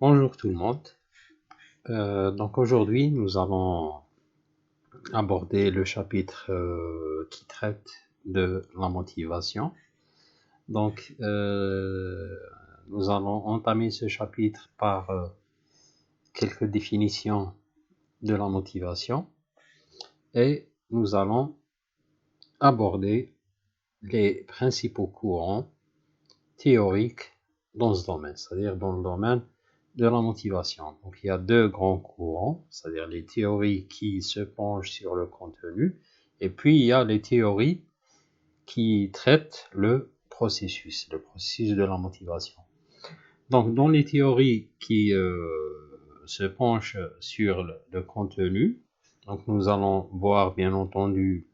Bonjour tout le monde. Donc aujourd'hui, nous allons aborder le chapitre qui traite de la motivation. Donc, nous allons entamer ce chapitre par quelques définitions de la motivation et nous allons aborder les principaux courants théoriques dans ce domaine, c'est-à-dire dans le domaine de la motivation. Donc il y a deux grands courants, c'est-à-dire les théories qui se penchent sur le contenu, et puis il y a les théories qui traitent le processus de la motivation. Donc dans les théories qui se penchent sur le contenu, donc nous allons voir bien entendu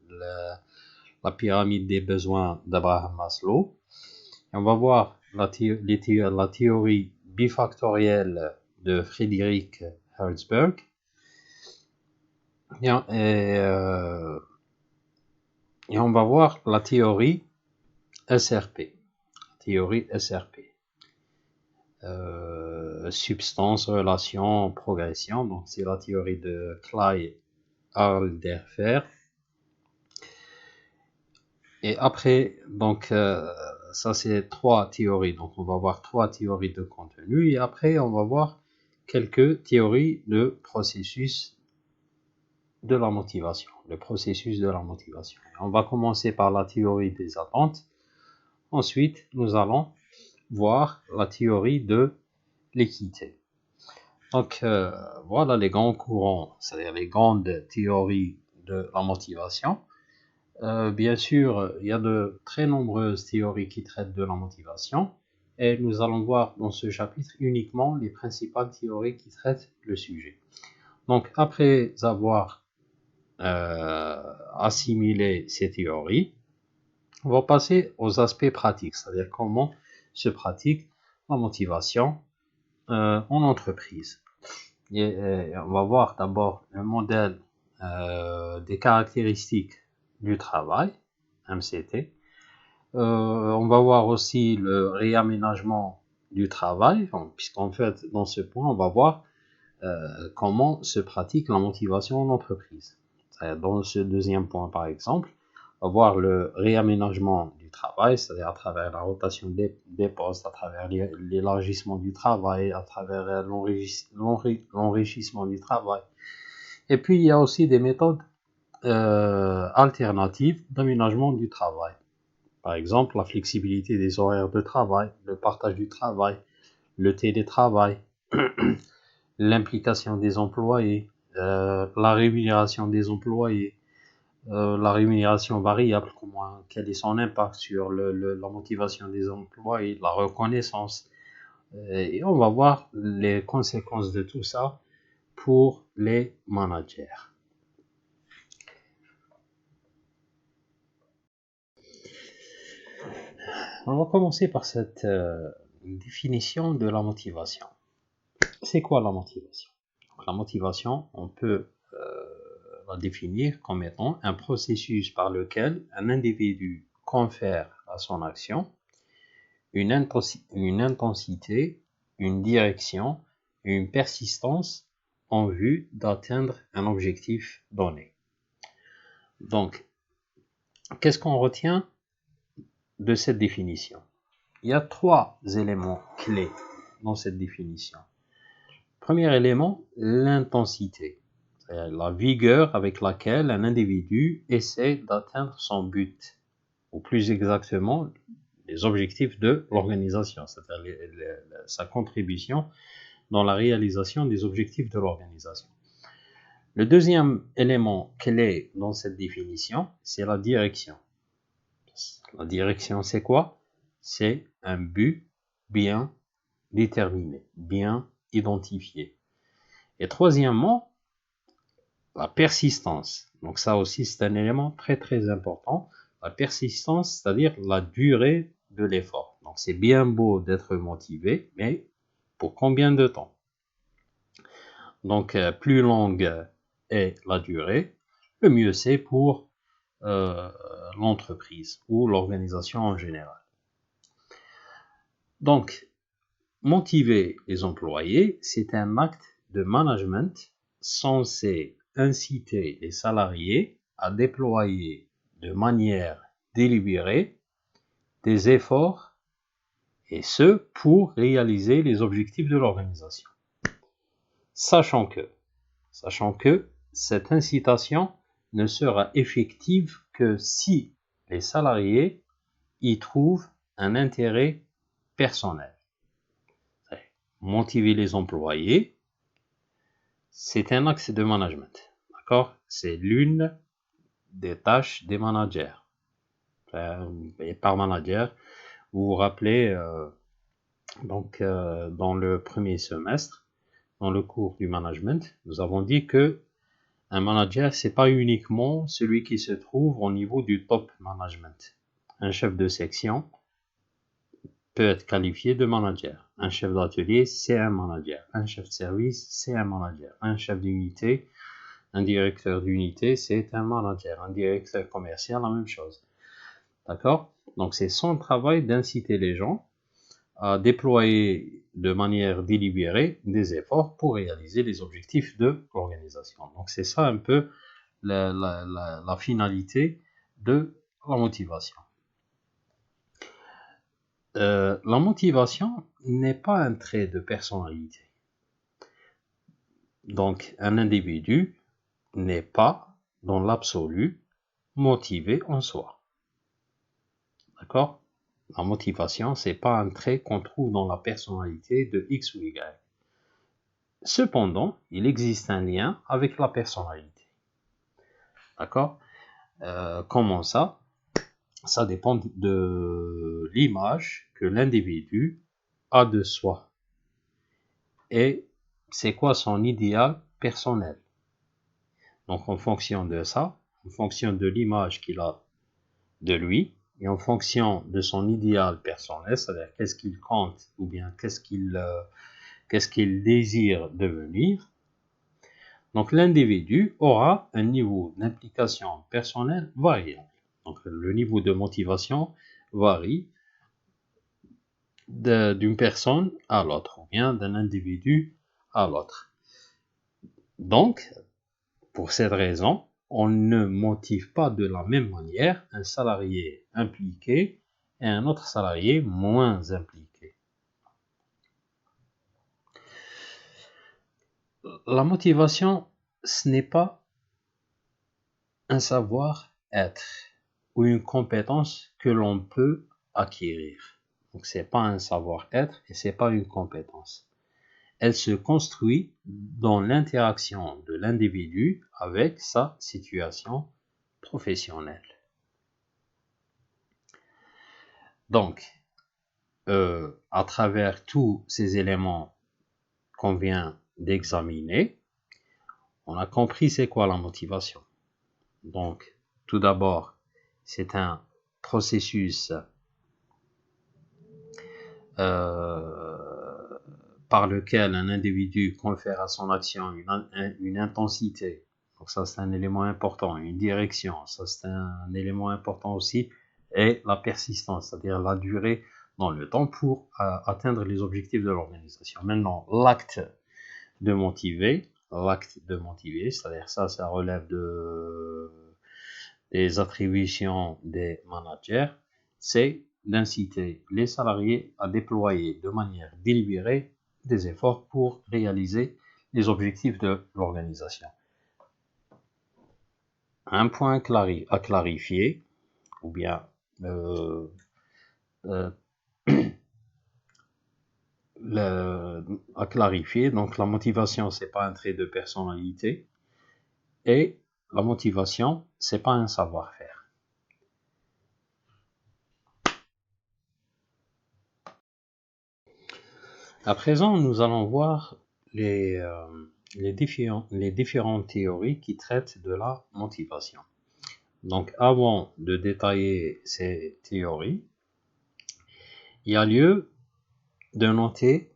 la pyramide des besoins d'Abraham Maslow. Et on va voir la théorie bifactorielle de Friedrich Herzberg. Et on va voir la théorie SRP. Substance, relation, progression. Donc c'est la théorie de Clay-Alderfer. Et après, donc, ça c'est trois théories. Donc, on va voir trois théories de contenu. Et après, on va voir quelques théories de processus de la motivation. Le processus de la motivation. On va commencer par la théorie des attentes. Ensuite, nous allons voir la théorie de l'équité. Donc, voilà les grands courants, c'est-à-dire les grandes théories de la motivation. Bien sûr, il y a de très nombreuses théories qui traitent de la motivation et nous allons voir dans ce chapitre uniquement les principales théories qui traitent le sujet. Donc, après avoir assimilé ces théories, on va passer aux aspects pratiques, c'est-à-dire comment se pratique la motivation en entreprise. Et on va voir d'abord le modèle des caractéristiques du travail, MCT. On va voir aussi le réaménagement du travail, puisqu'en fait, dans ce point, on va voir comment se pratique la motivation en entreprise. Dans ce deuxième point, par exemple, on va voir le réaménagement du travail, c'est-à-dire à travers la rotation des postes, à travers l'élargissement du travail, à travers l'enrichissement du travail. Et puis, il y a aussi des méthodes alternatives d'aménagement du travail. Par exemple, la flexibilité des horaires de travail, le partage du travail, le télétravail, l'implication des employés, la rémunération des employés, la rémunération variable, quel est son impact sur la motivation des employés, la reconnaissance. Et on va voir les conséquences de tout ça pour les managers. On va commencer par cette définition de la motivation. C'est quoi la motivation? La motivation, on peut la définir comme étant un processus par lequel un individu confère à son action une intensité, une direction, une persistance en vue d'atteindre un objectif donné. Donc, qu'est-ce qu'on retient de cette définition? Il y a trois éléments clés dans cette définition. Premier élément, l'intensité, c'est-à-dire la vigueur avec laquelle un individu essaie d'atteindre son but, ou plus exactement, les objectifs de l'organisation, c'est-à-dire sa contribution dans la réalisation des objectifs de l'organisation. Le deuxième élément clé dans cette définition, c'est la direction. La direction, c'est quoi? C'est un but bien déterminé, bien identifié. Et troisièmement, la persistance. Donc ça aussi, c'est un élément très très important. La persistance, c'est-à-dire la durée de l'effort. Donc c'est bien beau d'être motivé, mais pour combien de temps? Donc plus longue est la durée, le mieux c'est pour l'entreprise ou l'organisation en général. Donc, motiver les employés, c'est un acte de management censé inciter les salariés à déployer de manière délibérée des efforts, et ce, pour réaliser les objectifs de l'organisation. Sachant que cette incitation ne sera effective que si les salariés y trouvent un intérêt personnel. Motiver les employés, c'est un axe de management. D'accord? C'est l'une des tâches des managers. Et par manager, vous vous rappelez, dans le premier semestre, dans le cours du management, nous avons dit que un manager, c'est pas uniquement celui qui se trouve au niveau du top management. Un chef de section peut être qualifié de manager. Un chef d'atelier, c'est un manager. Un chef de service, c'est un manager. Un chef d'unité, un directeur d'unité, c'est un manager. Un directeur commercial, la même chose. D'accord? Donc, c'est son travail d'inciter les gens à déployer de manière délibérée des efforts pour réaliser les objectifs de l'organisation. Donc, c'est ça un peu la finalité de la motivation. La motivation n'est pas un trait de personnalité. Donc, un individu n'est pas, dans l'absolu, motivé en soi. D'accord? La motivation, c'est pas un trait qu'on trouve dans la personnalité de X ou Y. Cependant, il existe un lien avec la personnalité. D'accord? Comment ça? Ça dépend de l'image que l'individu a de soi. Et c'est quoi son idéal personnel? Donc, en fonction de ça, en fonction de l'image qu'il a de lui, et en fonction de son idéal personnel, c'est-à-dire qu'est-ce qu'il compte, ou bien qu'est-ce qu'il désire devenir, donc l'individu aura un niveau d'implication personnelle variable. Donc, le niveau de motivation varie d'une personne à l'autre, ou bien d'un individu à l'autre. Donc, pour cette raison, on ne motive pas de la même manière un salarié impliqué et un autre salarié moins impliqué. La motivation, ce n'est pas un savoir-être ou une compétence que l'on peut acquérir. Donc, c'est pas un savoir-être et c'est pas une compétence. Elle se construit dans l'interaction de l'individu avec sa situation professionnelle. Donc, à travers tous ces éléments qu'on vient d'examiner, on a compris c'est quoi la motivation. Donc, tout d'abord, c'est un processus par lequel un individu confère à son action une intensité. Donc ça, c'est un élément important. Une direction, ça, c'est un élément important aussi. Et la persistance, c'est-à-dire la durée dans le temps pour atteindre les objectifs de l'organisation. Maintenant, l'acte de motiver, c'est-à-dire ça relève des attributions des managers, c'est d'inciter les salariés à déployer de manière délibérée des efforts pour réaliser les objectifs de l'organisation. Un point à clarifier, ou bien à clarifier, donc la motivation, c'est pas un trait de personnalité, et la motivation, c'est pas un savoir-faire. À présent, nous allons voir les différentes théories qui traitent de la motivation. Donc, avant de détailler ces théories, il y a lieu de noter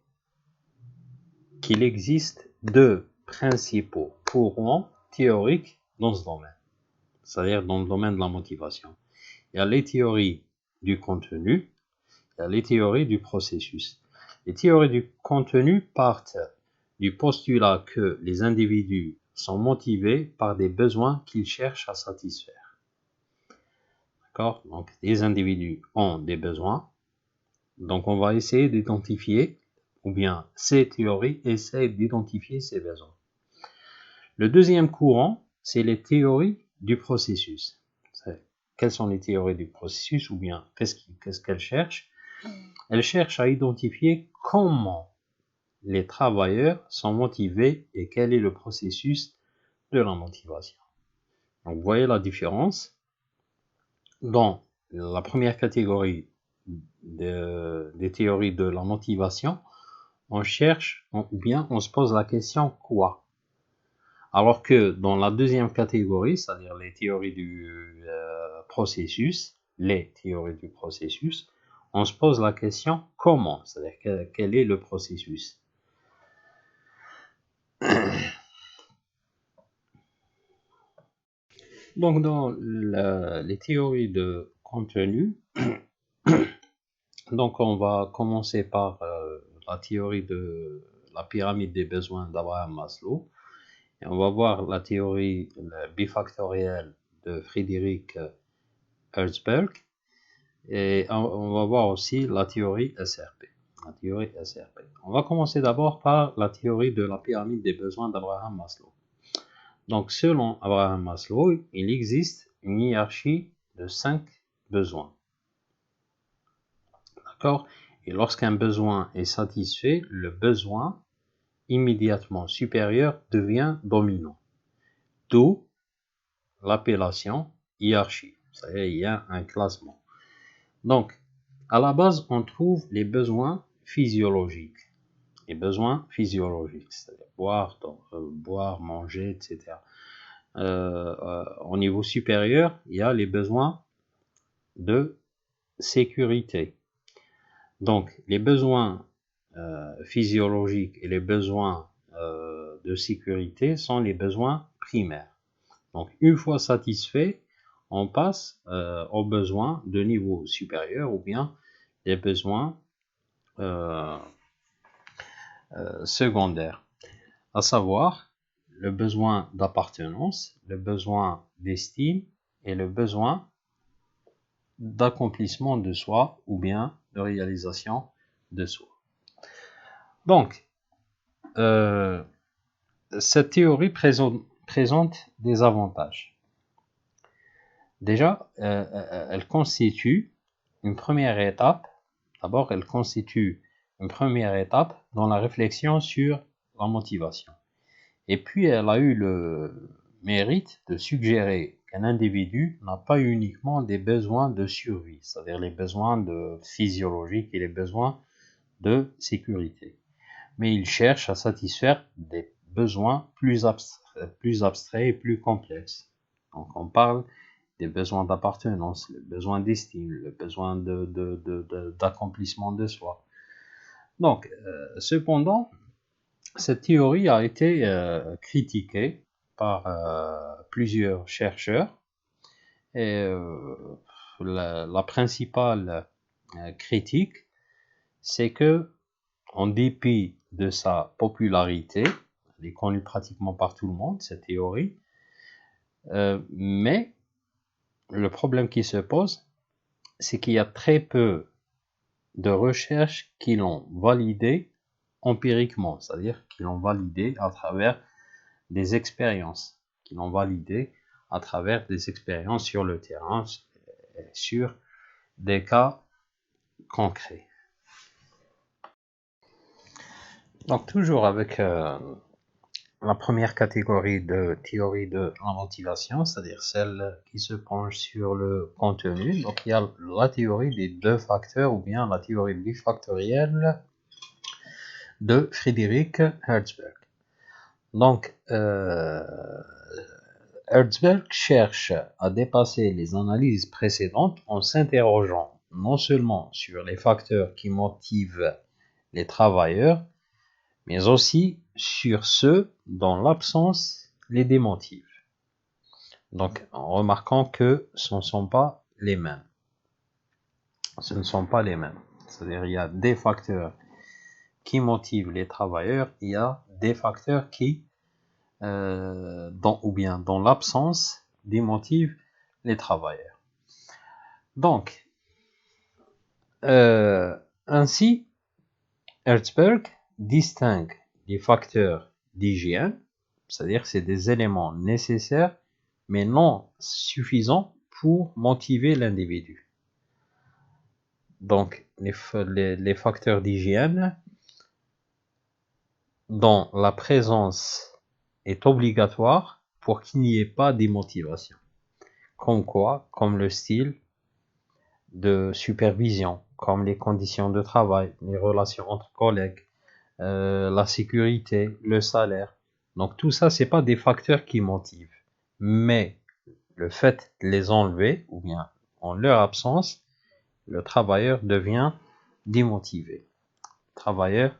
qu'il existe deux principaux courants théoriques dans ce domaine, c'est-à-dire dans le domaine de la motivation. Il y a les théories du contenu, il y a les théories du processus. Les théories du contenu partent du postulat que les individus sont motivés par des besoins qu'ils cherchent à satisfaire. D'accord? Donc, les individus ont des besoins. Donc, on va essayer d'identifier, ou bien ces théories essaient d'identifier ces besoins. Le deuxième courant, c'est les théories du processus. Quelles sont les théories du processus, ou bien qu'est-ce qu'elles cherchent? Elles cherchent à identifier comment les travailleurs sont motivés et quel est le processus de la motivation. Donc, vous voyez la différence. Dans la première catégorie des théories de la motivation, on cherche, ou bien on se pose la question quoi? Alors que dans la deuxième catégorie, c'est-à-dire les théories du processus, on se pose la question comment, c'est-à-dire quel est le processus. Donc dans les théories de contenu, donc on va commencer par la théorie de la pyramide des besoins d'Abraham Maslow. Et on va voir la théorie bifactorielle de Friedrich Herzberg. Et on va voir aussi la théorie SRP. On va commencer d'abord par la théorie de la pyramide des besoins d'Abraham Maslow. Donc, selon Abraham Maslow, il existe une hiérarchie de 5 besoins. D'accord? Et lorsqu'un besoin est satisfait, le besoin immédiatement supérieur devient dominant. D'où l'appellation hiérarchie. C'est-à-dire, il y a un classement. Donc, à la base, on trouve les besoins physiologiques. Les besoins physiologiques, c'est-à-dire boire, manger, etc. Au niveau supérieur, il y a les besoins de sécurité. Donc, les besoins physiologiques et les besoins de sécurité sont les besoins primaires. Donc, une fois satisfaits, on passe aux besoins de niveau supérieur ou bien les besoins secondaires, à savoir le besoin d'appartenance, le besoin d'estime et le besoin d'accomplissement de soi ou bien de réalisation de soi. Donc, cette théorie présente des avantages. Déjà, elle constitue une première étape. D'abord, elle constitue une première étape dans la réflexion sur la motivation. Et puis, elle a eu le mérite de suggérer qu'un individu n'a pas uniquement des besoins de survie, c'est-à-dire les besoins physiologiques et les besoins de sécurité, mais il cherche à satisfaire des besoins plus abstraits et plus complexes. Donc, on parle des besoins d'appartenance, le besoin d'estime, le besoin d'accomplissement de soi. Donc, cependant, cette théorie a été critiquée par plusieurs chercheurs et la principale critique, c'est que, en dépit de sa popularité, elle est connue pratiquement par tout le monde, cette théorie, mais le problème qui se pose, c'est qu'il y a très peu de recherches qui l'ont validé empiriquement, c'est-à-dire qui l'ont validé à travers des expériences, sur le terrain, sur des cas concrets. Donc toujours avec la première catégorie de théorie de la motivation, c'est-à-dire celle qui se penche sur le contenu. Donc il y a la théorie des 2 facteurs ou bien la théorie bifactorielle de Friedrich Herzberg. Donc Herzberg cherche à dépasser les analyses précédentes en s'interrogeant non seulement sur les facteurs qui motivent les travailleurs, mais aussi sur ceux dont l'absence les démotive. Donc, en remarquant que ce ne sont pas les mêmes. C'est-à-dire, il y a des facteurs qui motivent les travailleurs, il y a des facteurs qui, dans l'absence, démotivent les travailleurs. Donc, ainsi, Herzberg distingue les facteurs d'hygiène, c'est-à-dire que c'est des éléments nécessaires, mais non suffisants pour motiver l'individu. Donc, les facteurs d'hygiène dont la présence est obligatoire pour qu'il n'y ait pas d'immotivation. Comme quoi? Comme le style de supervision, comme les conditions de travail, les relations entre collègues, la sécurité, le salaire. Donc tout ça, c'est pas des facteurs qui motivent. Mais le fait de les enlever, ou bien en leur absence, le travailleur devient démotivé. Le travailleur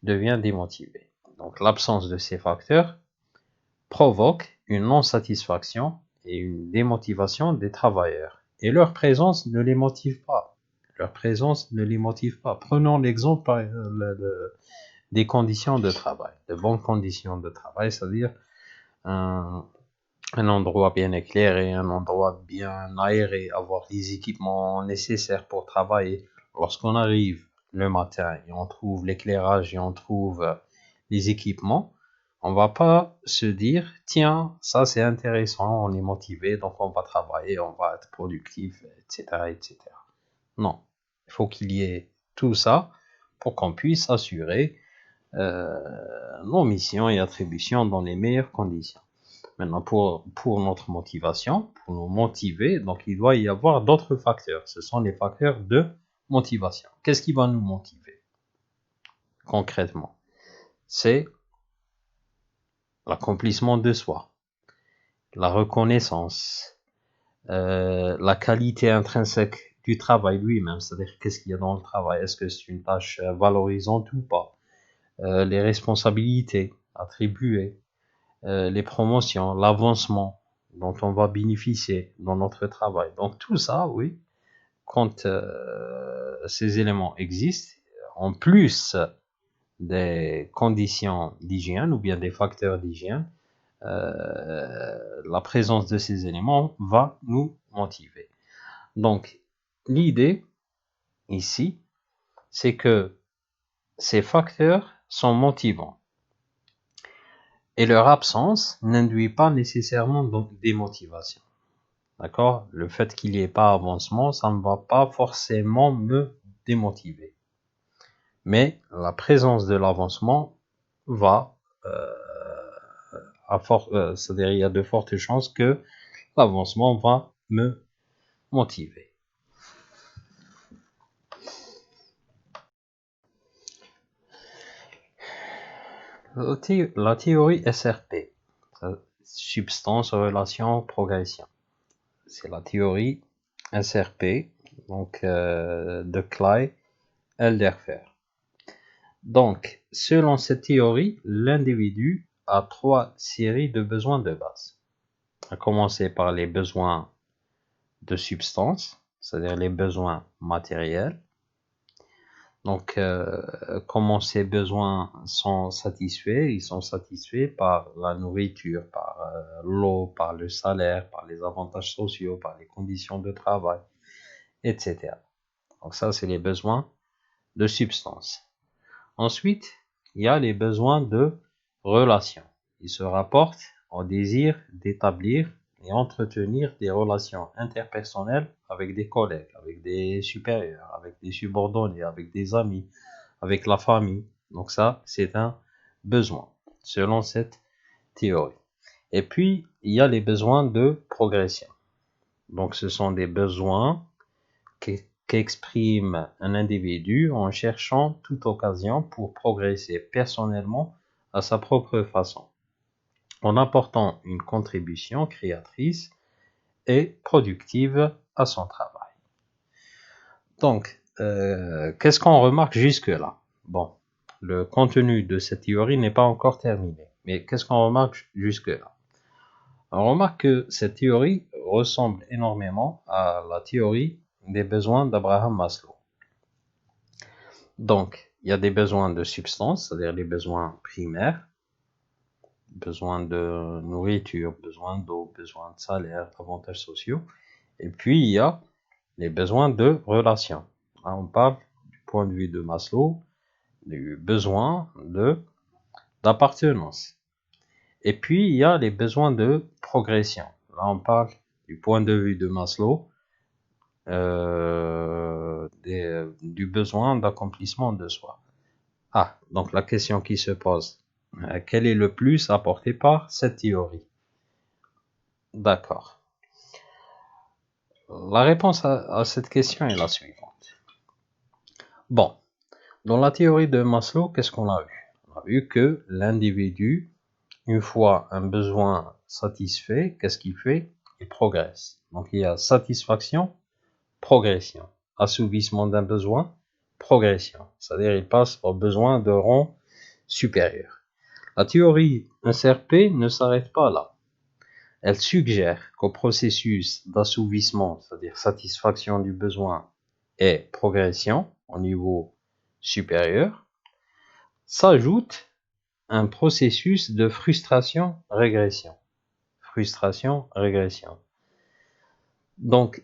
devient démotivé. Donc l'absence de ces facteurs provoque une non-satisfaction et une démotivation des travailleurs. Et leur présence ne les motive pas. Leur présence ne les motive pas. Prenons l'exemple des conditions de travail, de bonnes conditions de travail, c'est-à-dire un endroit bien éclairé, un endroit bien aéré, avoir les équipements nécessaires pour travailler. Lorsqu'on arrive le matin et on trouve l'éclairage et on trouve les équipements, on va pas se dire, tiens, ça c'est intéressant, on est motivé, donc on va travailler, on va être productif, etc., etc. Non, il faut qu'il y ait tout ça pour qu'on puisse assurer nos missions et attributions dans les meilleures conditions. Maintenant, pour notre motivation, pour nous motiver, donc il doit y avoir d'autres facteurs. Ce sont les facteurs de motivation. Qu'est-ce qui va nous motiver concrètement? C'est l'accomplissement de soi, la reconnaissance, la qualité intrinsèque du travail lui-même, c'est-à-dire qu'est-ce qu'il y a dans le travail, est-ce que c'est une tâche valorisante ou pas, les responsabilités attribuées, les promotions, l'avancement dont on va bénéficier dans notre travail. Donc tout ça, oui, quand ces éléments existent, en plus des conditions d'hygiène ou bien des facteurs d'hygiène, la présence de ces éléments va nous motiver. Donc l'idée ici, c'est que ces facteurs sont motivants. Et leur absence n'induit pas nécessairement donc démotivation. D'accord? Le fait qu'il n'y ait pas avancement, ça ne va pas forcément me démotiver. Mais la présence de l'avancement va, c'est-à-dire il y a de fortes chances que l'avancement va me motiver. La théorie SRP, substance, relation, progression. C'est la théorie SRP, donc de Clay Elderfer. Donc, selon cette théorie, l'individu a 3 séries de besoins de base. À commencer par les besoins de substance, c'est-à-dire les besoins matériels. Donc, comment ces besoins sont satisfaits? Ils sont satisfaits par la nourriture, par l'eau, par le salaire, par les avantages sociaux, par les conditions de travail, etc. Donc ça, c'est les besoins de substance. Ensuite, il y a les besoins de relation. Ils se rapportent au désir d'établir et entretenir des relations interpersonnelles avec des collègues, avec des supérieurs, avec des subordonnés, avec des amis, avec la famille. Donc ça, c'est un besoin, selon cette théorie. Et puis, il y a les besoins de progression. Donc ce sont des besoins qu'exprime un individu en cherchant toute occasion pour progresser personnellement à sa propre façon, en apportant une contribution créatrice et productive à son travail. Donc, qu'est-ce qu'on remarque jusque-là? Bon, le contenu de cette théorie n'est pas encore terminé, mais qu'est-ce qu'on remarque jusque-là? On remarque que cette théorie ressemble énormément à la théorie des besoins d'Abraham Maslow. Donc, il y a des besoins de substance, c'est-à-dire les besoins primaires, besoin de nourriture, besoin d'eau, besoin de salaire, avantages sociaux. Et puis, il y a les besoins de relation. Là, on parle du point de vue de Maslow, du besoin d'appartenance. Et puis, il y a les besoins de progression. Là, on parle du point de vue de Maslow, du besoin d'accomplissement de soi. Ah, donc la question qui se pose, quel est le plus apporté par cette théorie? D'accord. La réponse à cette question est la suivante. Bon, dans la théorie de Maslow, qu'est-ce qu'on a vu? On a vu que l'individu, une fois un besoin satisfait, qu'est-ce qu'il fait? Il progresse. Donc il y a satisfaction, progression. Assouvissement d'un besoin, progression. C'est-à-dire il passe au besoin de rang supérieur. La théorie SRP ne s'arrête pas là. Elle suggère qu'au processus d'assouvissement, c'est-à-dire satisfaction du besoin et progression au niveau supérieur, s'ajoute un processus de frustration-régression. Frustration-régression. Donc,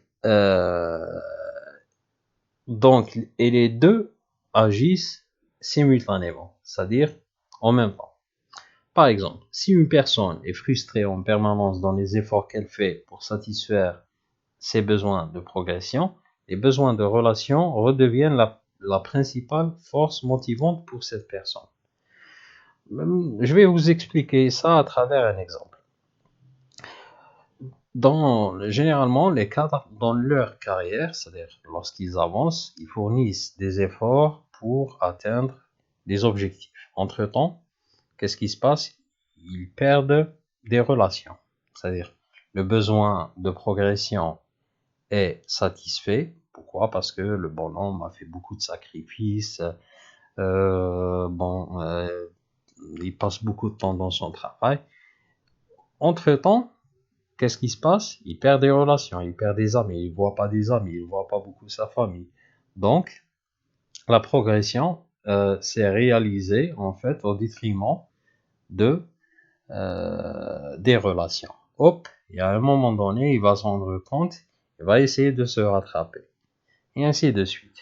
et les deux agissent simultanément, c'est-à-dire en même temps. Par exemple, si une personne est frustrée en permanence dans les efforts qu'elle fait pour satisfaire ses besoins de progression, les besoins de relation redeviennent la principale force motivante pour cette personne. Je vais vous expliquer ça à travers un exemple. Généralement, les cadres, dans leur carrière, c'est-à-dire lorsqu'ils avancent, ils fournissent des efforts pour atteindre des objectifs. Entre-temps, qu'est-ce qui se passe? Ils perdent des relations. C'est-à-dire, le besoin de progression est satisfait. Pourquoi? Parce que le bonhomme a fait beaucoup de sacrifices. Il passe beaucoup de temps dans son travail. Entre-temps, qu'est-ce qui se passe? Il perd des relations, il perd des amis, il voit pas des amis, il voit pas beaucoup sa famille. Donc, la progression s'est réalisée en fait au détriment des relations. Hop, et à un moment donné, il va se rendre compte, il va essayer de se rattraper. Et ainsi de suite.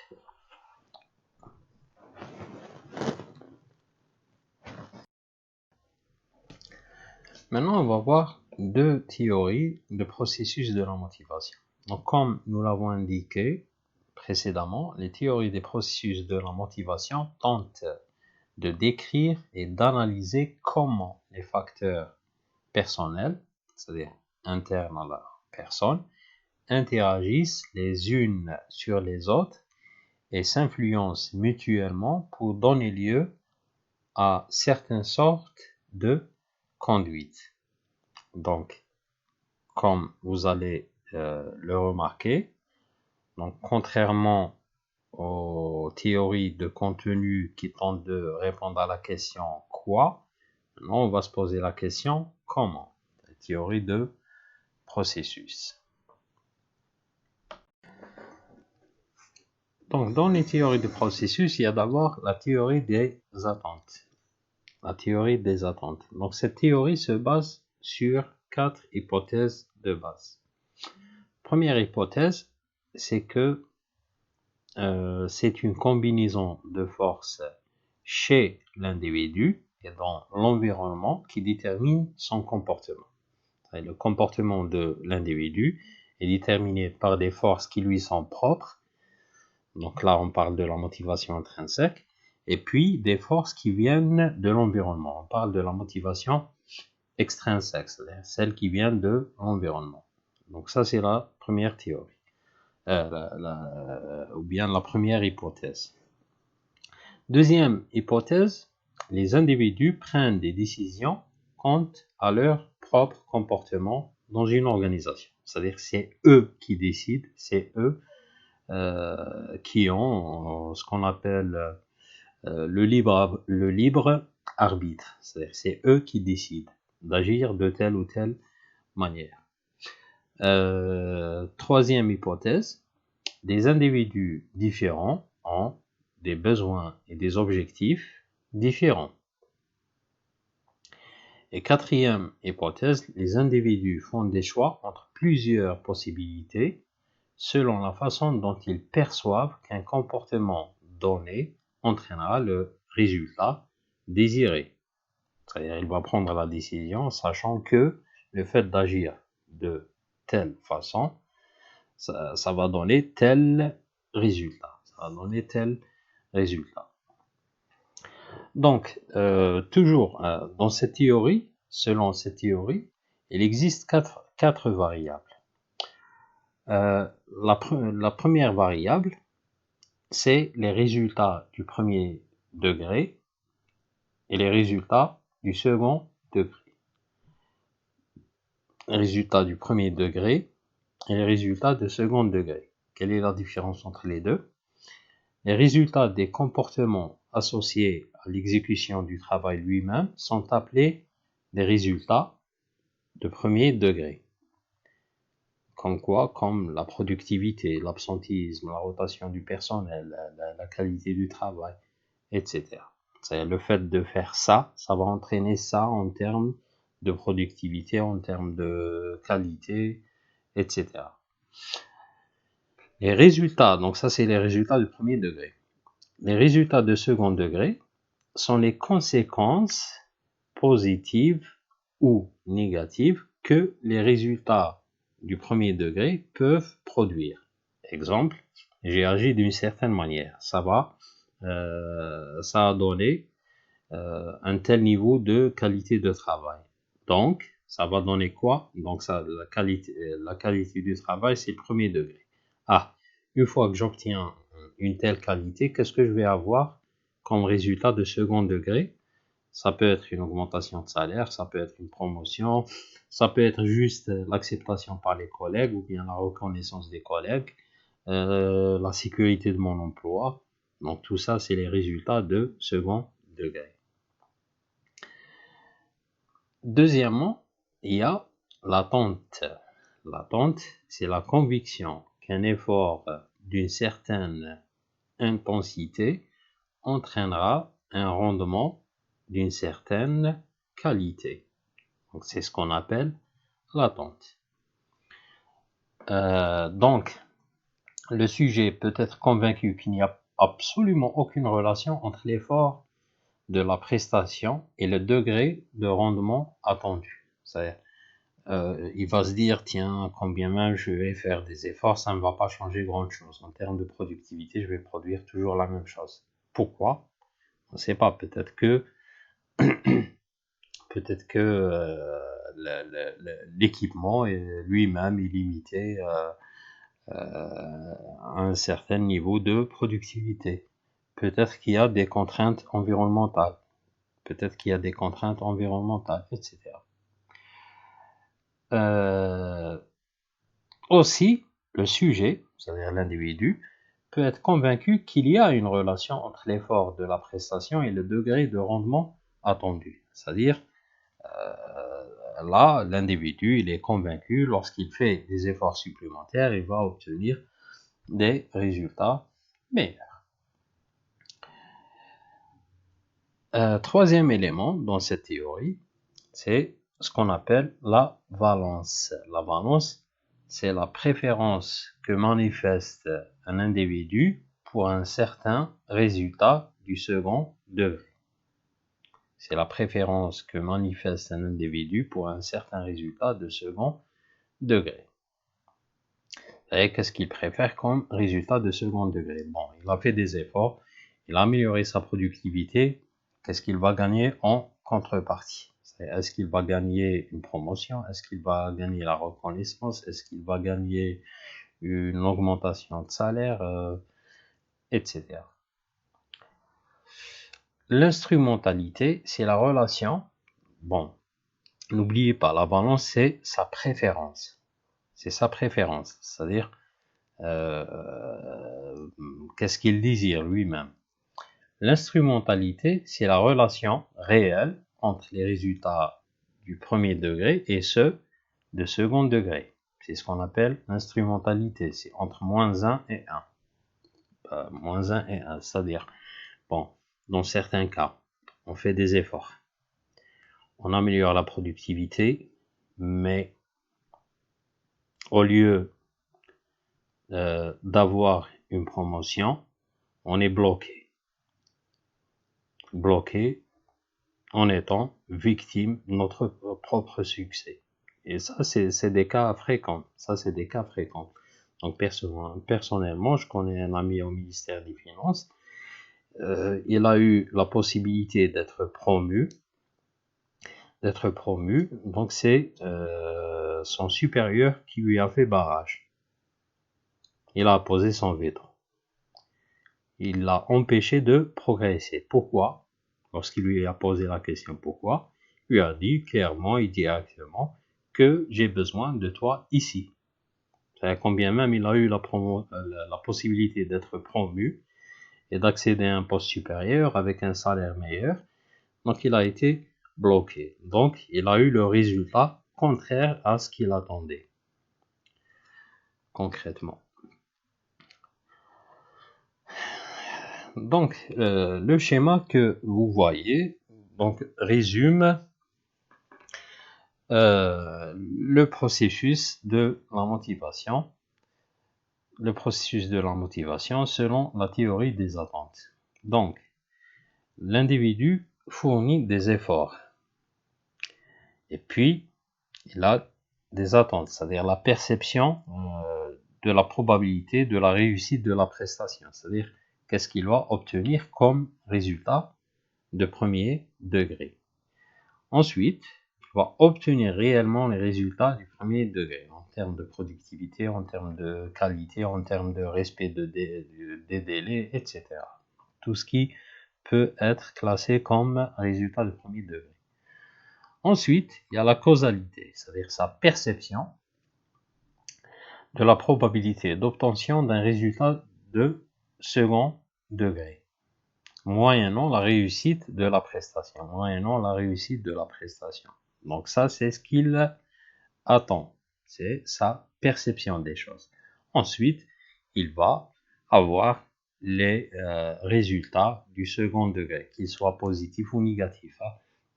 Maintenant, on va voir deux théories de processus de la motivation. Donc, comme nous l'avons indiqué précédemment, les théories des processus de la motivation tentent de décrire et d'analyser comment les facteurs personnels, c'est-à-dire internes à la personne, interagissent les unes sur les autres et s'influencent mutuellement pour donner lieu à certaines sortes de conduites. Donc, comme vous allez le remarquer, donc contrairement aux théories de contenu qui tentent de répondre à la question quoi, maintenant on va se poser la question comment, la théorie de processus. Donc dans les théories de processus, il y a d'abord la théorie des attentes. La théorie des attentes. Donc cette théorie se base sur 4 hypothèses de base. Première hypothèse, c'est que c'est une combinaison de forces chez l'individu et dans l'environnement qui détermine son comportement. Le comportement de l'individu est déterminé par des forces qui lui sont propres. Donc là, on parle de la motivation intrinsèque. Et puis, des forces qui viennent de l'environnement. On parle de la motivation extrinsèque, c'est-à-dire celle qui vient de l'environnement. Donc ça, c'est la première théorie. Ou bien la première hypothèse. Deuxième hypothèse, les individus prennent des décisions quant à leur propre comportement dans une organisation. C'est-à-dire c'est eux qui décident, c'est eux qui ont ce qu'on appelle le libre arbitre. C'est-à-dire c'est eux qui décident d'agir de telle ou telle manière. Troisième hypothèse, des individus différents ont des besoins et des objectifs différents. Et quatrième hypothèse, les individus font des choix entre plusieurs possibilités selon la façon dont ils perçoivent qu'un comportement donné entraînera le résultat désiré. C'est-à-dire, il va prendre la décision sachant que le fait d'agir de telle façon, ça va donner tel résultat. Ça va donner tel résultat. Donc, toujours dans cette théorie, selon cette théorie, il existe quatre variables. La première variable, c'est les résultats du premier degré et les résultats du second degré. Les résultats du premier degré et les résultats du second degré. Quelle est la différence entre les deux? Les résultats des comportements associés à l'exécution du travail lui-même sont appelés des résultats de premier degré. Comme quoi? Comme la productivité, l'absentéisme, la rotation du personnel, la qualité du travail, etc. C'est le fait de faire ça, ça va entraîner ça en termes de productivité, en termes de qualité, etc. Les résultats, donc ça c'est les résultats de premier degré. Les résultats de second degré sont les conséquences positives ou négatives que les résultats du premier degré peuvent produire. Exemple, j'ai agi d'une certaine manière, ça a donné un tel niveau de qualité de travail. Donc, ça va donner quoi? Donc, la qualité du travail, c'est le premier degré. Une fois que j'obtiens une telle qualité, qu'est-ce que je vais avoir comme résultat de second degré? Ça peut être une augmentation de salaire, ça peut être une promotion, ça peut être juste l'acceptation par les collègues ou bien la reconnaissance des collègues, la sécurité de mon emploi. Donc tout ça, c'est les résultats de second degré. Deuxièmement, il y a l'attente. L'attente, c'est la conviction qu'un effort d'une certaine intensité entraînera un rendement d'une certaine qualité. Donc c'est ce qu'on appelle l'attente. Donc le sujet peut être convaincu qu'il n'y a absolument aucune relation entre l'effort de la prestation et le degré de rendement attendu. C'est-à-dire, il va se dire, tiens, combien même je vais faire des efforts, ça ne va pas changer grand-chose. En termes de productivité, je vais produire toujours la même chose. Pourquoi? On ne sait pas, peut-être que l'équipement lui-même est limité à un certain niveau de productivité. Peut-être qu'il y a des contraintes environnementales. Etc. Aussi, le sujet, c'est-à-dire l'individu, peut être convaincu qu'il y a une relation entre l'effort de la prestation et le degré de rendement attendu. C'est-à-dire, là, l'individu, il est convaincu, lorsqu'il fait des efforts supplémentaires, il va obtenir des résultats meilleurs. Troisième élément dans cette théorie, c'est ce qu'on appelle la valence. La valence, c'est la préférence que manifeste un individu pour un certain résultat du second degré. C'est la préférence que manifeste un individu pour un certain résultat de second degré. Et qu'est-ce qu'il préfère comme résultat de second degré? Bon, il a fait des efforts, il a amélioré sa productivité. Qu'est-ce qu'il va gagner en contrepartie? Est-ce qu'il va gagner une promotion? Est-ce qu'il va gagner la reconnaissance? Est-ce qu'il va gagner une augmentation de salaire, etc. L'instrumentalité, c'est la relation. Bon, n'oubliez pas, la balance, c'est sa préférence. C'est sa préférence, c'est-à-dire qu'est-ce qu'il désire lui-même. L'instrumentalité, c'est la relation réelle entre les résultats du premier degré et ceux de second degré. C'est ce qu'on appelle l'instrumentalité, c'est entre -1 et 1. moins 1 et 1. C'est-à-dire, bon, dans certains cas, on fait des efforts. On améliore la productivité, mais au lieu d'avoir une promotion, on est bloqué. Bloqué en étant victime de notre propre succès. Et ça, c'est des cas fréquents. Ça, c'est des cas fréquents. Donc, personnellement, je connais un ami au ministère des Finances. Il a eu la possibilité d'être promu. Donc, c'est son supérieur qui lui a fait barrage. Il a posé son veto. Il l'a empêché de progresser. Pourquoi? Lorsqu'il lui a posé la question pourquoi, il lui a dit clairement et directement que j'ai besoin de toi ici. C'est-à-dire combien même il a eu la possibilité d'être promu et d'accéder à un poste supérieur avec un salaire meilleur, donc il a été bloqué. Donc il a eu le résultat contraire à ce qu'il attendait, concrètement. Donc le schéma que vous voyez donc résume le processus de la motivation. Le processus de la motivation selon la théorie des attentes. Donc, l'individu fournit des efforts. Et puis, il a des attentes, c'est-à-dire la perception de la probabilité de la réussite de la prestation. C'est-à-dire, qu'est-ce qu'il va obtenir comme résultat de premier degré. Ensuite, il va obtenir réellement les résultats du premier degré, en termes de productivité, en termes de qualité, en termes de respect des délais, etc. Tout ce qui peut être classé comme résultat de premier degré. Ensuite, il y a la causalité, c'est-à-dire sa perception de la probabilité d'obtention d'un résultat de second degré, moyennant la réussite de la prestation. Donc ça, c'est ce qu'il attend, c'est sa perception des choses. Ensuite, il va avoir les résultats du second degré, qu'ils soient positifs ou négatifs.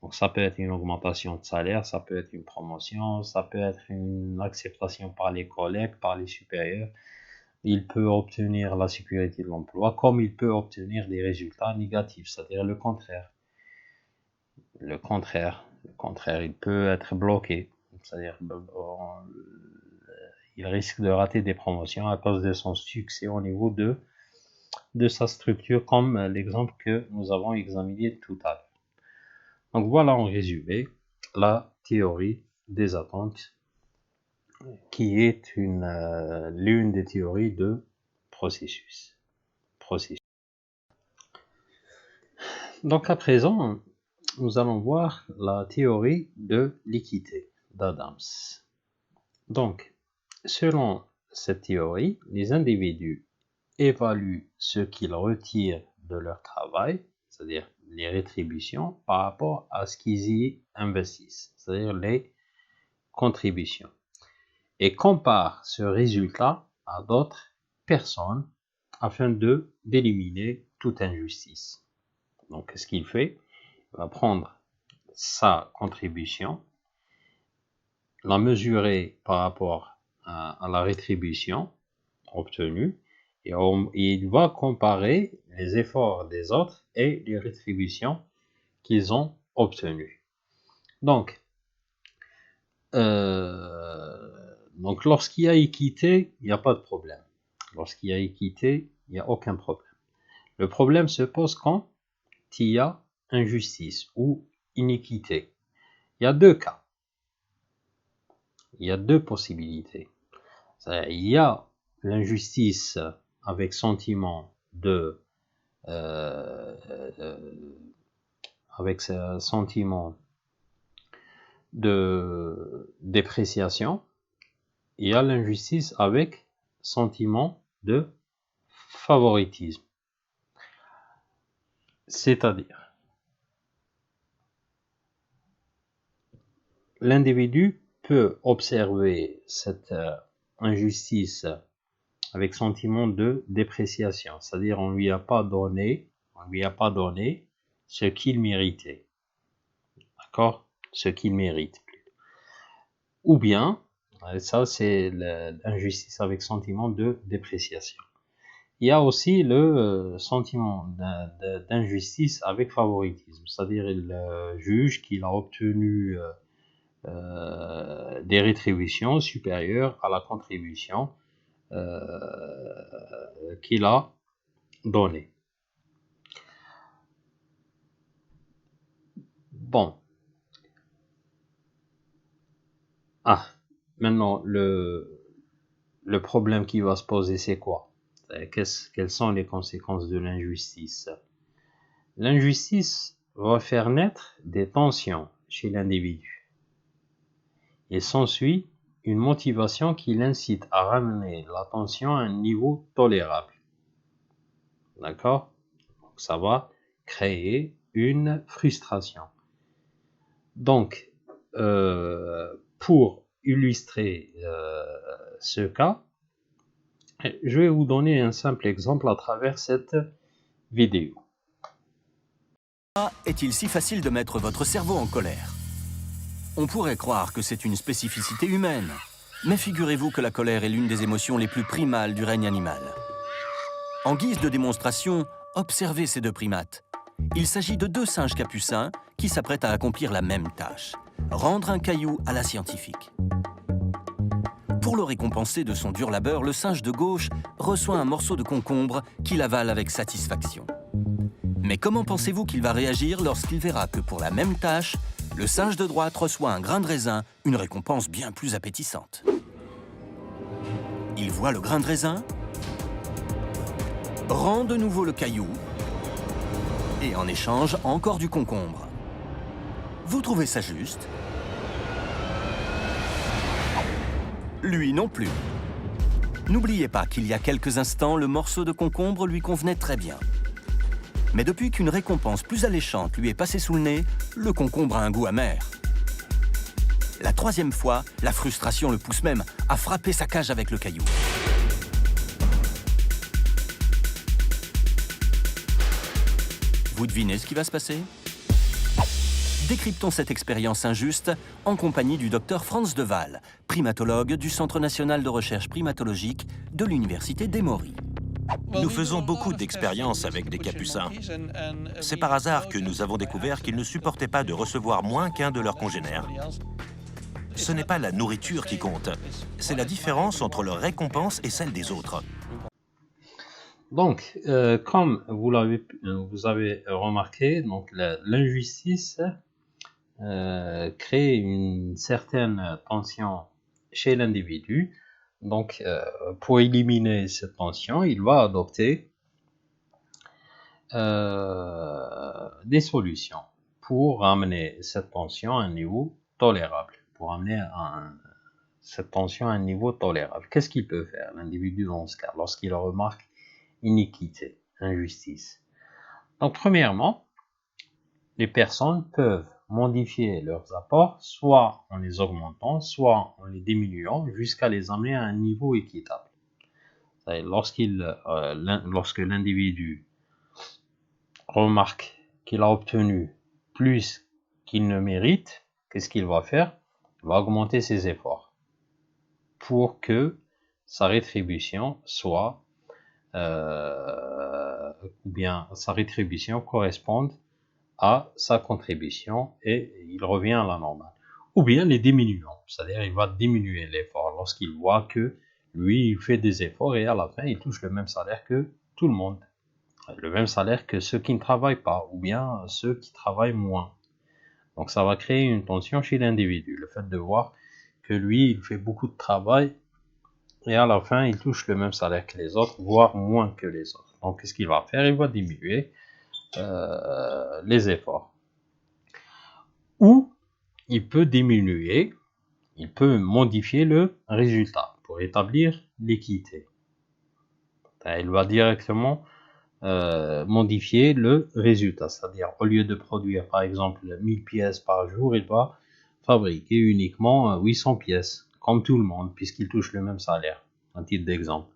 Donc ça peut être une augmentation de salaire, ça peut être une promotion, ça peut être une acceptation par les collègues, par les supérieurs. Il peut obtenir la sécurité de l'emploi, comme il peut obtenir des résultats négatifs, c'est-à-dire le contraire. Le contraire, il peut être bloqué, c'est-à-dire il risque de rater des promotions à cause de son succès au niveau de sa structure, comme l'exemple que nous avons examiné tout à l'heure. Donc voilà en résumé la théorie des attentes, qui est l'une des théories de processus. Donc à présent, nous allons voir la théorie de l'équité d'Adams. Donc, selon cette théorie, les individus évaluent ce qu'ils retirent de leur travail, c'est-à-dire les rétributions, par rapport à ce qu'ils y investissent, c'est-à-dire les contributions, et comparent ce résultat à d'autres personnes afin d'éliminer toute injustice. Donc, qu'est-ce qu'il fait? Il va prendre sa contribution, la mesurer par rapport à la rétribution obtenue, et il va comparer les efforts des autres et les rétributions qu'ils ont obtenues. Donc lorsqu'il y a équité, il n'y a pas de problème. Lorsqu'il y a équité, il n'y a aucun problème. Le problème se pose quand il y a injustice ou iniquité. Il y a deux cas. Il y a deux possibilités. Il y a l'injustice avec sentiment avec ce sentiment de dépréciation. Il y a l'injustice avec sentiment de favoritisme. C'est-à-dire, l'individu peut observer cette injustice avec sentiment de dépréciation, c'est-à-dire on lui a pas donné ce qu'il méritait, d'accord, ce qu'il mérite. Ou bien, ça c'est l'injustice avec sentiment de dépréciation. Il y a aussi le sentiment d'injustice avec favoritisme, c'est-à-dire il juge qu'il a obtenu des rétributions supérieures à la contribution qu'il a donnée. Bon. Maintenant, le problème qui va se poser, c'est quoi? Quelles sont les conséquences de l'injustice? L'injustice va faire naître des tensions chez l'individu. Il s'ensuit une motivation qui l'incite à ramener la tension à un niveau tolérable. D'accord? Donc, ça va créer une frustration. Donc, pour illustrer ce cas, je vais vous donner un simple exemple à travers cette vidéo. Est-il si facile de mettre votre cerveau en colère? On pourrait croire que c'est une spécificité humaine, mais figurez-vous que la colère est l'une des émotions les plus primales du règne animal. En guise de démonstration, observez ces deux primates. Il s'agit de deux singes capucins qui s'apprêtent à accomplir la même tâche, rendre un caillou à la scientifique. Pour le récompenser de son dur labeur, le singe de gauche reçoit un morceau de concombre qu'il avale avec satisfaction. Mais comment pensez-vous qu'il va réagir lorsqu'il verra que pour la même tâche, le singe de droite reçoit un grain de raisin, une récompense bien plus appétissante? Il voit le grain de raisin, rend de nouveau le caillou, et en échange, encore du concombre. Vous trouvez ça juste? Lui non plus. N'oubliez pas qu'il y a quelques instants, le morceau de concombre lui convenait très bien. Mais depuis qu'une récompense plus alléchante lui est passée sous le nez, le concombre a un goût amer. La troisième fois, la frustration le pousse même à frapper sa cage avec le caillou. Vous devinez ce qui va se passer? Décryptons cette expérience injuste en compagnie du docteur Franz de Waal, primatologue du Centre national de recherche primatologique de l'Université d'Emory. Nous faisons beaucoup d'expériences avec des capucins. C'est par hasard que nous avons découvert qu'ils ne supportaient pas de recevoir moins qu'un de leurs congénères. Ce n'est pas la nourriture qui compte, c'est la différence entre leur récompense et celle des autres. Donc, comme vous avez remarqué, donc l'injustice crée une certaine tension chez l'individu. Donc, pour éliminer cette tension, il va adopter des solutions pour ramener cette tension à un niveau tolérable. Cette tension à un niveau tolérable. Qu'est-ce qu'il peut faire, l'individu, dans ce cas, lorsqu'il remarque iniquité, injustice? Donc, premièrement, les personnes peuvent modifier leurs apports, soit en les augmentant, soit en les diminuant, jusqu'à les amener à un niveau équitable. Lorsque l'individu remarque qu'il a obtenu plus qu'il ne mérite, qu'est-ce qu'il va faire? Il va augmenter ses efforts pour que sa rétribution soit sa rétribution corresponde à sa contribution et il revient à la normale. Ou bien les diminuant, c'est-à-dire il va diminuer l'effort lorsqu'il voit que lui il fait des efforts et à la fin il touche le même salaire que tout le monde, le même salaire que ceux qui ne travaillent pas ou bien ceux qui travaillent moins. Donc ça va créer une tension chez l'individu, le fait de voir que lui il fait beaucoup de travail et à la fin il touche le même salaire que les autres, voire moins que les autres. Donc qu'est-ce qu'il va faire? Il va diminuer les efforts. Ou il peut diminuer, il peut modifier le résultat pour établir l'équité. Il va directement modifier le résultat, c'est-à-dire au lieu de produire par exemple 1000 pièces par jour, il va fabriquer uniquement 800 pièces, comme tout le monde, puisqu'il touche le même salaire, un titre d'exemple.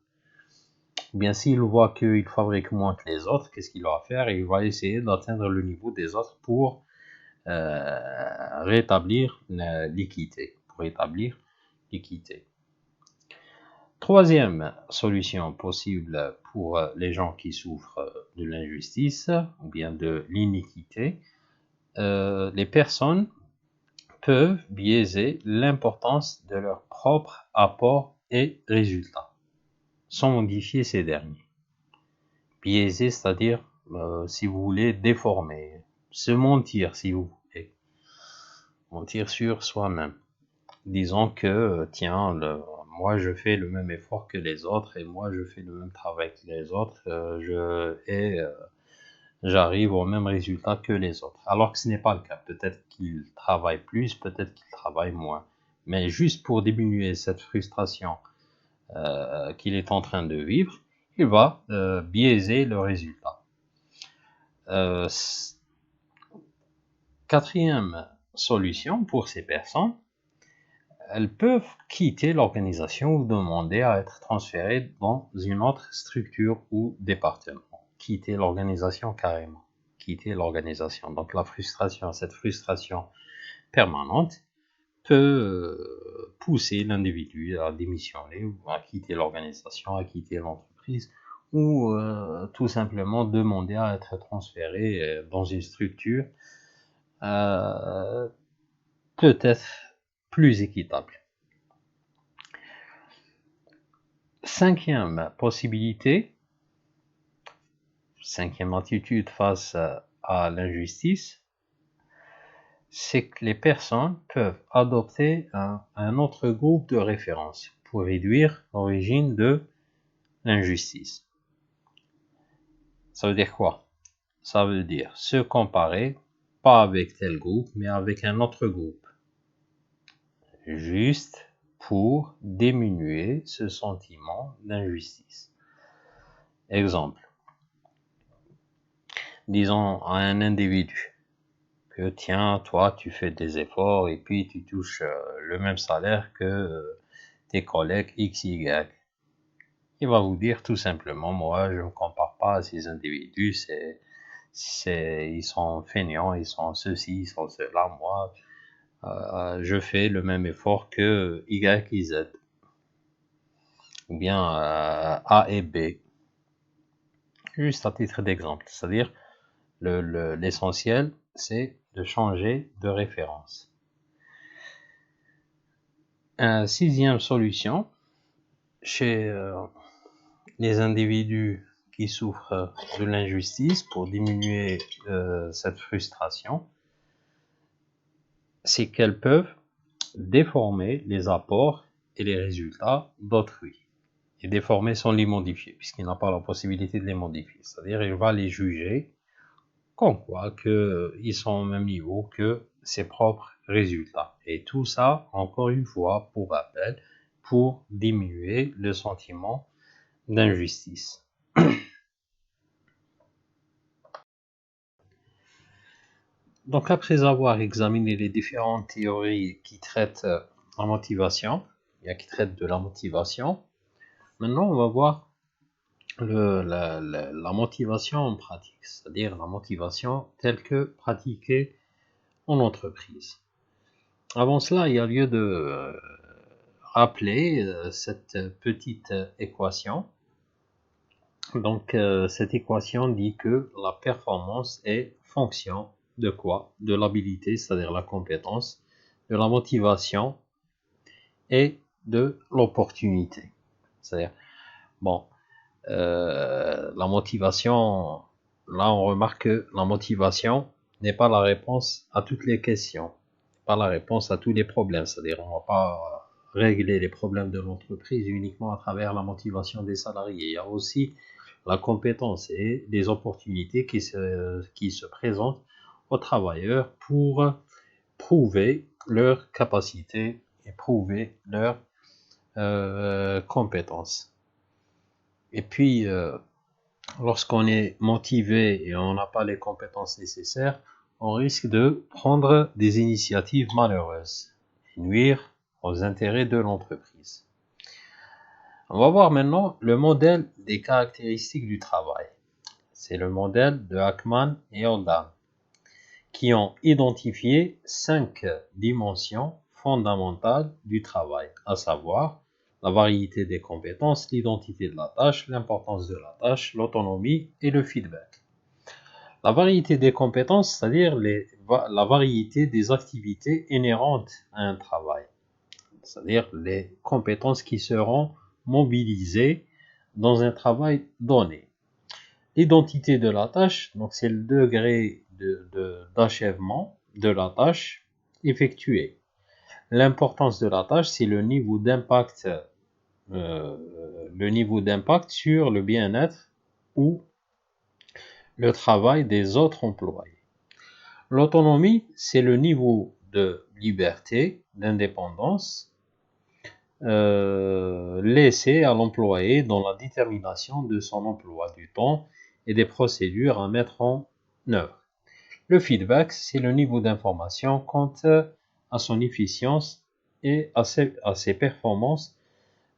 ou bien s'il voit qu'il fabrique moins que les autres, qu'est-ce qu'il va faire? Il va essayer d'atteindre le niveau des autres pour rétablir l'équité. Troisième solution possible pour les gens qui souffrent de l'injustice ou bien de l'iniquité, les personnes peuvent biaiser l'importance de leur propre apport et résultat, sans modifier ces derniers. Biaiser, c'est-à-dire, si vous voulez, déformer, se mentir, si vous voulez, mentir sur soi-même. Disons que, tiens, moi je fais le même effort que les autres et moi je fais le même travail que les autres, j'arrive au même résultat que les autres. Alors que ce n'est pas le cas. Peut-être qu'ils travaillent plus, peut-être qu'ils travaillent moins. Mais juste pour diminuer cette frustration qu'il est en train de vivre, il va biaiser le résultat. Quatrième solution pour ces personnes, elles peuvent quitter l'organisation ou demander à être transférées dans une autre structure ou département. Quitter l'organisation carrément. Quitter l'organisation. Donc cette frustration permanente peut pousser l'individu à démissionner ou à quitter l'organisation, à quitter l'entreprise ou tout simplement demander à être transféré dans une structure peut-être plus équitable. Cinquième possibilité, cinquième attitude face à l'injustice, c'est que les personnes peuvent adopter un autre groupe de référence pour réduire l'origine de l'injustice. Ça veut dire quoi? Ça veut dire se comparer, pas avec tel groupe, mais avec un autre groupe. Juste pour diminuer ce sentiment d'injustice. Exemple. Disons à un individu que tiens, toi tu fais des efforts et puis tu touches le même salaire que tes collègues X, Y. Il va vous dire tout simplement, moi je ne me compare pas à ces individus, ils sont feignants, ils sont ceci, ils sont cela, moi je fais le même effort que Y et Z. Ou bien A et B. Juste à titre d'exemple, c'est-à-dire l'essentiel, c'est de changer de référence. Sixième solution, chez les individus qui souffrent de l'injustice, pour diminuer cette frustration, c'est qu'elles peuvent déformer les apports et les résultats d'autrui. Et déformer sans les modifier, puisqu'il n'a pas la possibilité de les modifier. C'est-à-dire, il va les juger comme quoi qu'ils sont au même niveau que ses propres résultats. Et tout ça, encore une fois, pour rappel, pour diminuer le sentiment d'injustice. Donc, après avoir examiné les différentes théories qui traitent la motivation, qui traitent de la motivation, maintenant on va voir la motivation en pratique, c'est-à-dire la motivation telle que pratiquée en entreprise. Avant cela, il y a lieu de rappeler cette petite équation. Donc, cette équation dit que la performance est fonction de quoi? De l'habilité, c'est-à-dire la compétence, de la motivation et de l'opportunité. C'est-à-dire, la motivation, là on remarque que la motivation n'est pas la réponse à toutes les questions, pas la réponse à tous les problèmes, c'est-à-dire on ne va pas régler les problèmes de l'entreprise uniquement à travers la motivation des salariés. Il y a aussi la compétence et les opportunités qui se présentent aux travailleurs pour prouver leur capacité et prouver leur compétence. Et puis, lorsqu'on est motivé et on n'a pas les compétences nécessaires, on risque de prendre des initiatives malheureuses et nuire aux intérêts de l'entreprise. On va voir maintenant le modèle des caractéristiques du travail. C'est le modèle de Hackman et Oldham, qui ont identifié 5 dimensions fondamentales du travail, à savoir la variété des compétences, l'identité de la tâche, l'importance de la tâche, l'autonomie et le feedback. La variété des compétences, c'est-à-dire la variété des activités inhérentes à un travail, c'est-à-dire les compétences qui seront mobilisées dans un travail donné. L'identité de la tâche, donc c'est le degré d'achèvement de la tâche effectuée. L'importance de la tâche, c'est le niveau d'impact sur le bien-être ou le travail des autres employés. L'autonomie, c'est le niveau de liberté, d'indépendance laissé à l'employé dans la détermination de son emploi du temps et des procédures à mettre en œuvre. Le feedback, c'est le niveau d'information quant à son efficience et à ses performances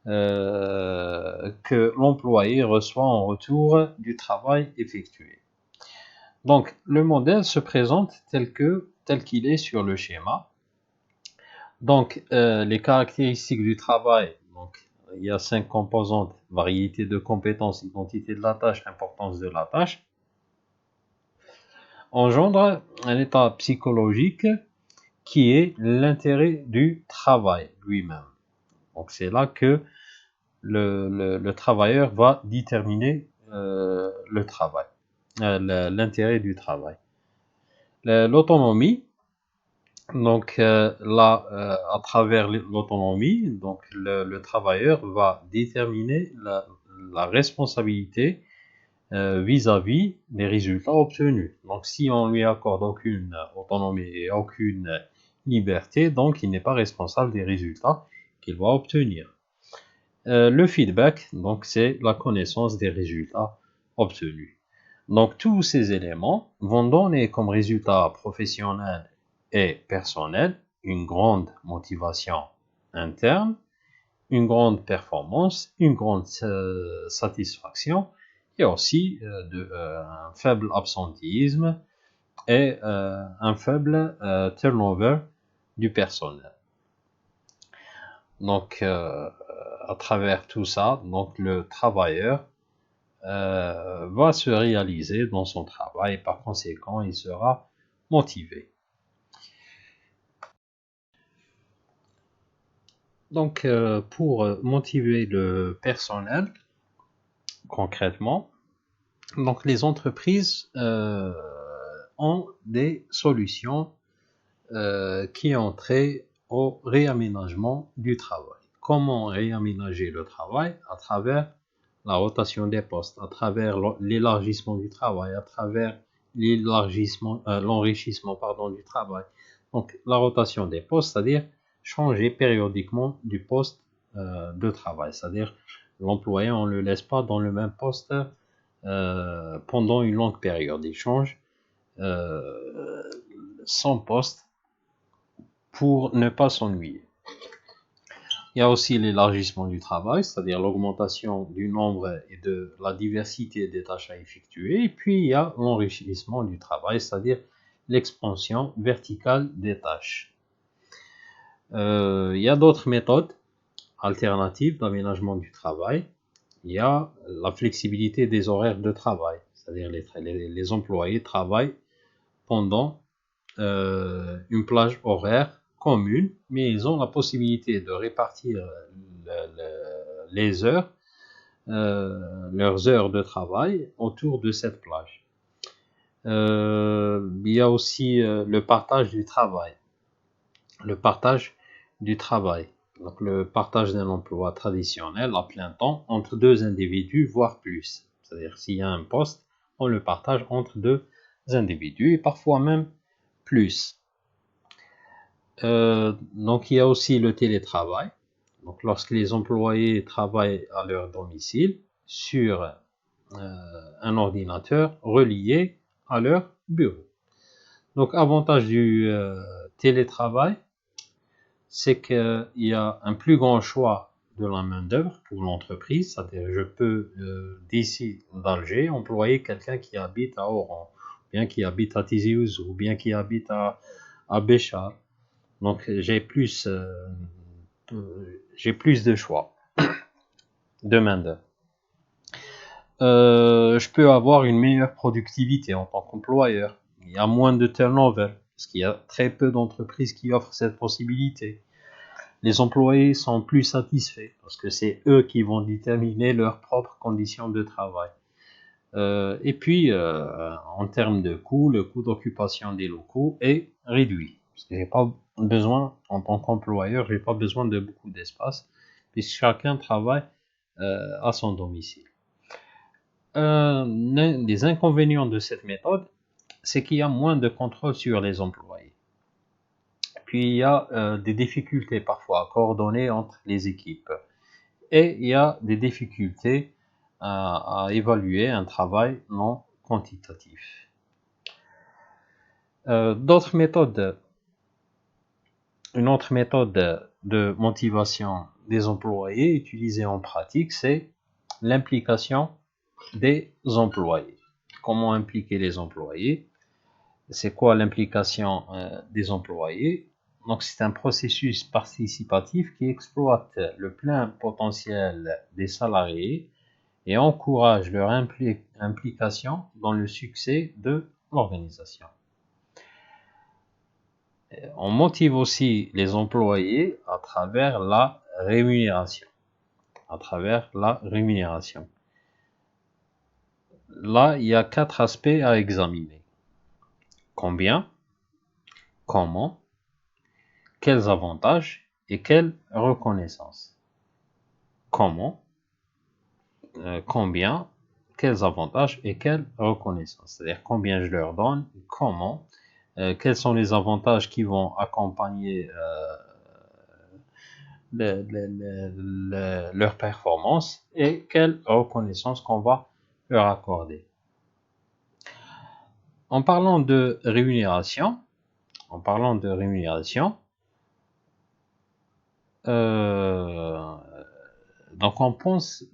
que l'employé reçoit en retour du travail effectué. Donc, le modèle se présente tel qu'il est sur le schéma. Donc, les caractéristiques du travail, donc, il y a 5 composantes: variété de compétences, identité de la tâche, importance de la tâche, engendre un état psychologique qui est l'intérêt du travail lui-même. Donc, c'est là que le travailleur va déterminer le travail, l'intérêt du travail. L'autonomie, donc là, à travers l'autonomie, donc le travailleur va déterminer la responsabilité vis-à-vis des résultats obtenus. Donc si on lui accorde aucune autonomie et aucune liberté, donc il n'est pas responsable des résultats qu'il va obtenir. Le feedback, donc c'est la connaissance des résultats obtenus. Donc tous ces éléments vont donner comme résultat professionnel et personnel une grande motivation interne, une grande performance, une grande satisfaction et aussi un faible absentéisme et un faible turnover du personnel. Donc à travers tout ça, donc le travailleur va se réaliser dans son travail et par conséquent il sera motivé. Donc pour motiver le personnel concrètement, donc les entreprises ont des solutions qui ont trait au réaménagement du travail. Comment réaménager le travail? À travers la rotation des postes, à travers l'élargissement du travail, à travers l'enrichissement du travail. Donc la rotation des postes, c'est-à-dire changer périodiquement du poste de travail, c'est-à-dire l'employé, on ne le laisse pas dans le même poste pendant une longue période, il change son poste pour ne pas s'ennuyer. Il y a aussi l'élargissement du travail, c'est-à-dire l'augmentation du nombre et de la diversité des tâches à effectuer. Et puis, il y a l'enrichissement du travail, c'est-à-dire l'expansion verticale des tâches. Il y a d'autres méthodes alternatives d'aménagement du travail. Il y a la flexibilité des horaires de travail, c'est-à-dire les employés travaillent pendant une plage horaire commune, mais ils ont la possibilité de répartir les heures, leurs heures de travail autour de cette plage. Il y a aussi le partage du travail. Le partage du travail. Donc le partage d'un emploi traditionnel à plein temps entre deux individus, voire plus. C'est-à-dire s'il y a un poste, on le partage entre deux individus et parfois même plus. Donc il y a aussi le télétravail. Donc lorsque les employés travaillent à leur domicile sur un ordinateur relié à leur bureau. Donc avantage du télétravail, c'est qu'il y a un plus grand choix de la main-d'œuvre pour l'entreprise, c'est-à-dire je peux d'ici d'Alger employer quelqu'un qui habite à Oran, bien qui habite à Tizi Ouzou, ou bien qui habite à Béchar. Donc j'ai plus de choix de main-d'œuvre. Je peux avoir une meilleure productivité en tant qu'employeur. Il y a moins de turnover, parce qu'il y a très peu d'entreprises qui offrent cette possibilité. Les employés sont plus satisfaits, parce que c'est eux qui vont déterminer leurs propres conditions de travail. Et puis, en termes de coût, le coût d'occupation des locaux est réduit. Parce que j'ai pas besoin, en tant qu'employeur, j'ai pas besoin de beaucoup d'espace, puisque chacun travaille à son domicile. L'un des inconvénients de cette méthode, c'est qu'il y a moins de contrôle sur les employés. Puis il y a des difficultés parfois à coordonner entre les équipes. Et il y a des difficultés à évaluer un travail non quantitatif. D'autres méthodes, une autre méthode de motivation des employés utilisée en pratique, c'est l'implication des employés. Comment impliquer les employés? C'est quoi l'implication des employés? Donc c'est un processus participatif qui exploite le plein potentiel des salariés et encourage leur implication dans le succès de l'organisation. On motive aussi les employés à travers la rémunération. Là, il y a 4 aspects à examiner. Combien, comment, quels avantages et quelle reconnaissance. Comment, combien, quels avantages et quelle reconnaissance. C'est-à-dire combien je leur donne, comment, quels sont les avantages qui vont accompagner leur performance et quelle reconnaissance qu'on va leur accorder. En parlant de rémunération, donc on pense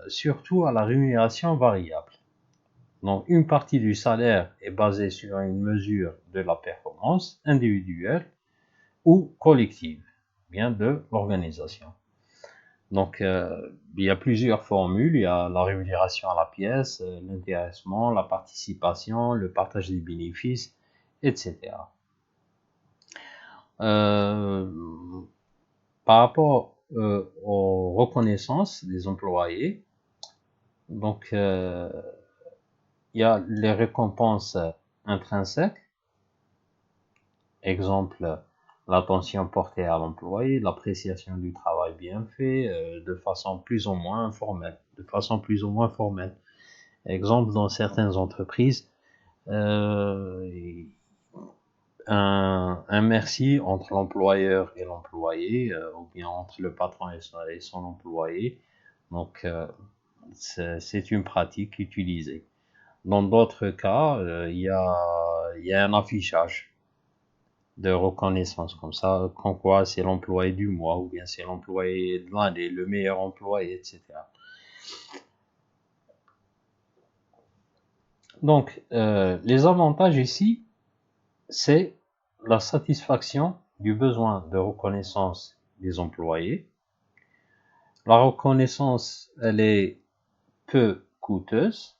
surtout à la rémunération variable. Donc une partie du salaire est basée sur une mesure de la performance individuelle ou collective, bien de l'organisation. Donc il y a plusieurs formules, il y a la rémunération à la pièce, l'intéressement, la participation, le partage des bénéfices, etc. Par rapport aux reconnaissances des employés, donc il y a les récompenses intrinsèques, exemple l'attention portée à l'employé, l'appréciation du travail bien fait de façon plus ou moins formelle. Exemple, dans certaines entreprises, un merci entre l'employeur et l'employé, ou bien entre le patron et son employé. Donc, c'est une pratique utilisée. Dans d'autres cas, il y a un affichage de reconnaissance comme ça, comme quoi c'est l'employé du mois, ou bien c'est l'employé de l'année, le meilleur employé, etc. Donc, les avantages ici, c'est la satisfaction du besoin de reconnaissance des employés. La reconnaissance, elle est peu coûteuse,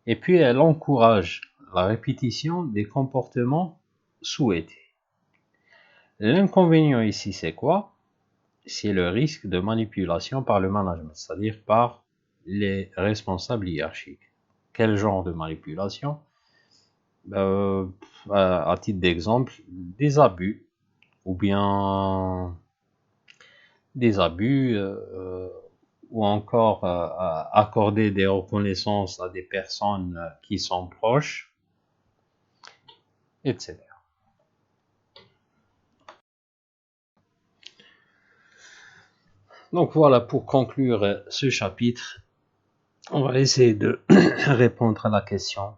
et puis elle encourage la répétition des comportements souhaités. L'inconvénient ici, c'est quoi? C'est le risque de manipulation par le management, c'est-à-dire par les responsables hiérarchiques. Quel genre de manipulation? À titre d'exemple, des abus, ou bien des abus, ou encore accorder des reconnaissances à des personnes qui sont proches, etc. Donc voilà, pour conclure ce chapitre, on va essayer de répondre à la question: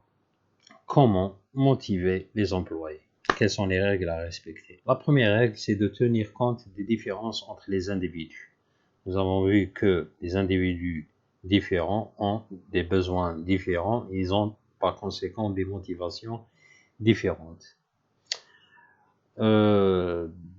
comment motiver les employés? Quelles sont les règles à respecter? La première règle, c'est de tenir compte des différences entre les individus. nous avons vu que les individus différents ont des besoins différents, et ils ont par conséquent des motivations différentes.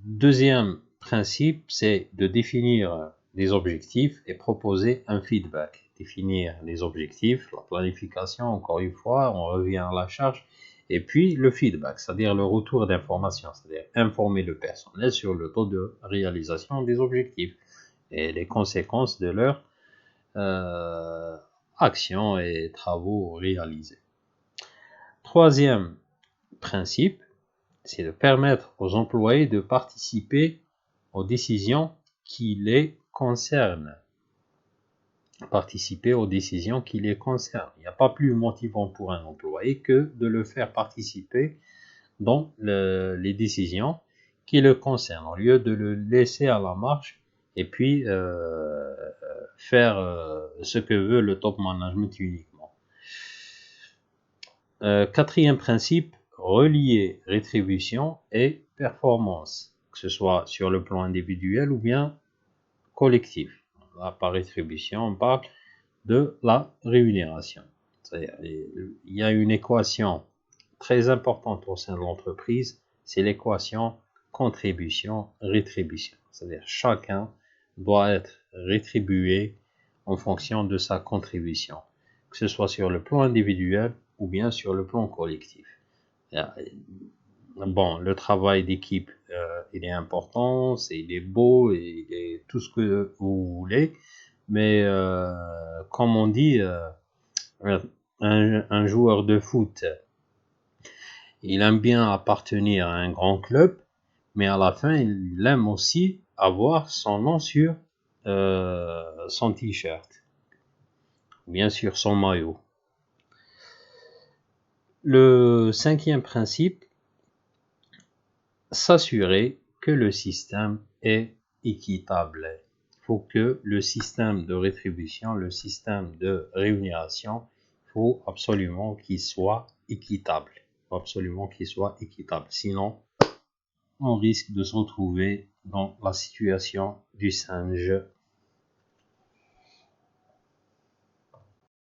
Deuxième principe, c'est de définir des objectifs et proposer un feedback. Définir les objectifs, la planification, encore une fois, on revient à la charge, et puis le feedback, c'est-à-dire le retour d'information, c'est-à-dire informer le personnel sur le taux de réalisation des objectifs et les conséquences de leurs actions et travaux réalisés. Troisième principe, c'est de permettre aux employés de participer aux décisions qui les concernent. Participer aux décisions qui les concernent. Il n'y a pas plus motivant pour un employé que de le faire participer dans les décisions qui le concernent, au lieu de le laisser à la marge et puis faire ce que veut le top management uniquement. Quatrième principe, relier rétribution et performance, que ce soit sur le plan individuel ou bien collectif. Là, par rétribution, on parle de la rémunération. C'est-à-dire, il y a une équation très importante au sein de l'entreprise, c'est l'équation contribution-rétribution. C'est-à-dire, chacun doit être rétribué en fonction de sa contribution, que ce soit sur le plan individuel ou bien sur le plan collectif. Bon, le travail d'équipe, il est important, il est beau, il est tout ce que vous voulez, mais comme on dit, un joueur de foot, il aime bien appartenir à un grand club, mais à la fin, il aime aussi avoir son nom sur son t-shirt, bien sûr son maillot. Le cinquième principe, s'assurer que le système est équitable. Il faut que le système de rétribution, le système de rémunération, il faut absolument qu'il soit équitable. Sinon, on risque de se retrouver dans la situation du singe